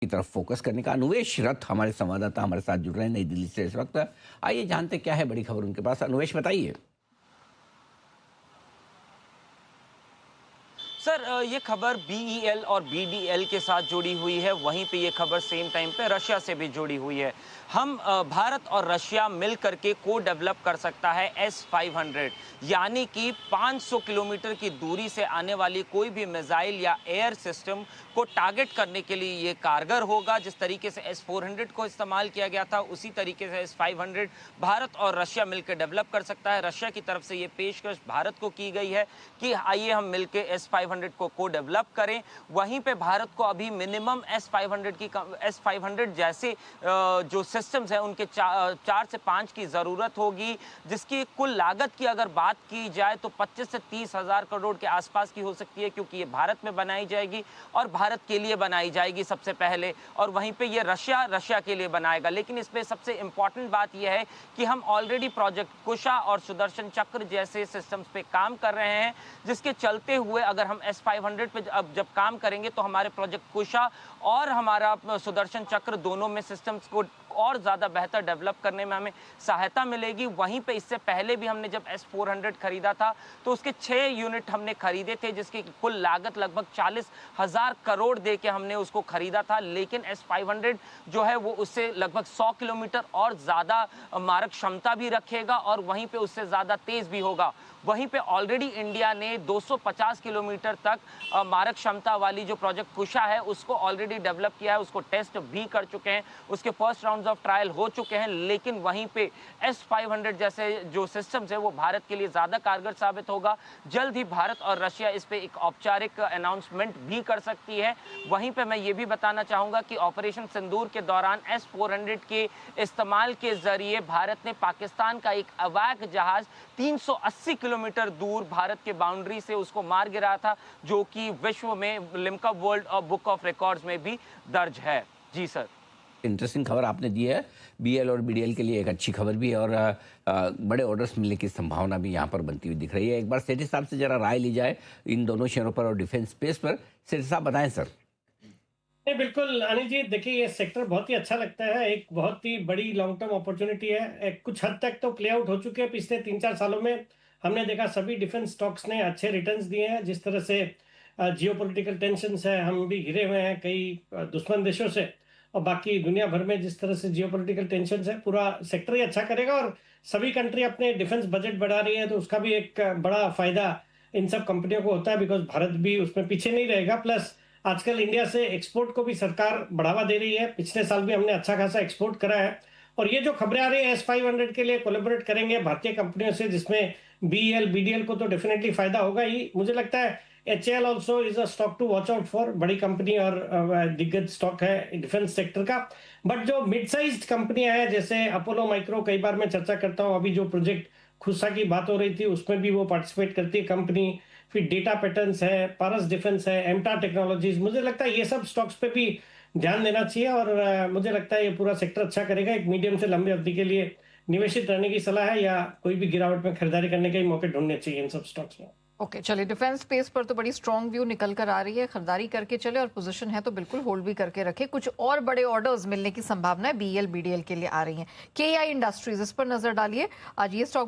की तरफ फोकस करने का अन्वेष रथ हमारे संवाददाता हमारे साथ जुड़ रहे हैं नई दिल्ली से इस वक्त। आइए जानते क्या है बड़ी खबर उनके पास। अन्वेष बताइए। सर, ये खबर बीईएल और बीडीएल के साथ जुड़ी हुई है। वहीं पे ये खबर सेम टाइम पे रशिया से भी जुड़ी हुई है। हम भारत और रशिया मिल करके को डेवलप कर सकता है S-500, यानी कि 500 किलोमीटर की दूरी से आने वाली कोई भी मिसाइल या एयर सिस्टम को टारगेट करने के लिए ये कारगर होगा। जिस तरीके से S-400 को इस्तेमाल किया गया था, उसी तरीके से S-500 भारत और रशिया मिलकर डेवलप कर सकता है। रशिया की तरफ से ये पेशकश भारत को की गई है कि आइए हम मिलकर S-500 को डेवलप करें। वहीं पे भारत को अभी मिनिमम S-500 जैसे जो सिस्टम्स हैं उनके 4 से 5 की ज़रूरत होगी, जिसकी कुल लागत की अगर बात की जाए तो 25 से 30 हज़ार करोड़ के आसपास की हो सकती है, क्योंकि ये भारत में बनाई जाएगी और भारत के लिए बनाई जाएगी सबसे पहले, और वहीं पे ये रशिया के लिए बनाएगा। लेकिन इसमें सबसे इम्पॉर्टेंट बात यह है कि हम ऑलरेडी प्रोजेक्ट कुशा और सुदर्शन चक्र जैसे सिस्टम्स पे काम कर रहे हैं, जिसके चलते हुए अगर हम S-500 पे अब जब काम करेंगे तो हमारे प्रोजेक्ट कुशा और हमारा सुदर्शन चक्र दोनों में सिस्टम्स को और ज़्यादा बेहतर डेवलप करने में हमें सहायता मिलेगी। वहीं पे इससे पहले भी हमने जब S-400 खरीदा था तो उसके 6 यूनिट हमने खरीदे थे, जिसकी कुल लागत लगभग 40,000 करोड़ दे के हमने उसको खरीदा था। लेकिन S-500 जो है वो उससे लगभग 100 किलोमीटर और ज़्यादा मारक क्षमता भी रखेगा और वहीं पे उससे ज़्यादा तेज़ भी होगा। वहीं पे ऑलरेडी इंडिया ने 250 किलोमीटर तक मारक क्षमता वाली जो प्रोजेक्ट कुशा है उसको ऑलरेडी डेवलप किया है, उसको टेस्ट भी कर चुके हैं, उसके फर्स्ट राउंड्स ऑफ ट्रायल हो चुके हैं। लेकिन वहीं पे S-500 जैसे जो सिस्टम्स है वो भारत के लिए ज़्यादा कारगर साबित होगा। जल्द ही भारत और रशिया इस पे एक औपचारिक अनाउंसमेंट भी कर सकती है। वहीं पे मैं ये भी बताना चाहूँगा कि ऑपरेशन सिंदूर के दौरान S-400 के इस्तेमाल के जरिए भारत ने पाकिस्तान का एक अवैध जहाज 380 किलोमीटर दूर भारत के बाउंड्री से उसको मार गिराया था, जो कि विश्व में लिम्का वर्ल्ड और बुक ऑफ रिकॉर्ड्स में भी दर्ज है। जी सर। इंटरेस्टिंग खबर आपने दी है। बीएल और बीडीएल के लिए एक अच्छी खबर भी है और बड़े ऑर्डर्स मिलने की संभावना भी यहाँ पर बनती हुई दिख रही है। एक बार सेठी साहब से जरा राय ली जाए इन दोनों शेयरों पर और डिफेंस स्पेस पर। सेठी साहब बताएं सर। नहीं, बिल्कुल अनिल जी, देखिए ये सेक्टर बहुत ही अच्छा लगता है। एक बहुत ही बड़ी लॉन्ग टर्म अपॉर्चुनिटी है। कुछ हद तक तो प्ले आउट हो चुके हैं पिछले 3-4 सालों में। हमने देखा सभी डिफेंस स्टॉक्स ने अच्छे रिटर्न्स दिए हैं। जिस तरह से जियोपॉलिटिकल टेंशन्स है, हम भी घिरे हुए हैं कई दुश्मन देशों से, और बाकी दुनिया भर में जिस तरह से जियोपॉलिटिकल टेंशन्स है, पूरा सेक्टर ही अच्छा करेगा। और सभी कंट्री अपने डिफेंस बजट बढ़ा रही है, तो उसका भी एक बड़ा फायदा इन सब कंपनियों को होता है, बिकॉज भारत भी उसमें पीछे नहीं रहेगा। प्लस आजकल इंडिया से एक्सपोर्ट को भी सरकार बढ़ावा दे रही है। पिछले साल भी हमने अच्छा खासा एक्सपोर्ट करा है। और ये जो खबरें आ रही है S-500 के लिए कोलैबोरेट करेंगे भारतीय कंपनियों से, जिसमें बीएल बीडीएल को तो डेफिनेटली फायदा होगा ही। मुझे लगता है HAL also is a stock to watch out for. बड़ी कंपनी और दिग्गज स्टॉक है डिफेंस सेक्टर का। बट जो मिड साइज कंपनियां हैं जैसे अपोलो माइक्रो, कई बार मैं चर्चा करता हूँ, अभी जो प्रोजेक्ट खुशा की बात हो रही थी उसमें भी वो पार्टिसिपेट करती है कंपनी। फिर डेटा पैटर्न्स है, पारस डिफेंस है, एमटा टेक्नोलॉजीज, मुझे लगता है ये सब स्टॉक्स पे भी ध्यान देना चाहिए। और मुझे लगता है ये पूरा सेक्टर अच्छा करेगा। एक मीडियम से लंबी अवधि के लिए निवेशित रहने की सलाह है, या कोई भी गिरावट में खरीदारी करने के ही मौके ढूंढने चाहिए इन सब स्टॉक्स में। ओके, चलिए डिफेंस स्पेस पर तो बड़ी स्ट्रॉन्ग व्यू निकल कर आ रही है। खरीदारी करके चले और पोजीशन है तो बिल्कुल होल्ड भी करके रखे। कुछ और बड़े ऑर्डर्स मिलने की संभावना है बीएल बीडीएल के लिए आ रही हैं। केआई इंडस्ट्रीज, इस पर नजर डालिए। आज ये स्टॉक भी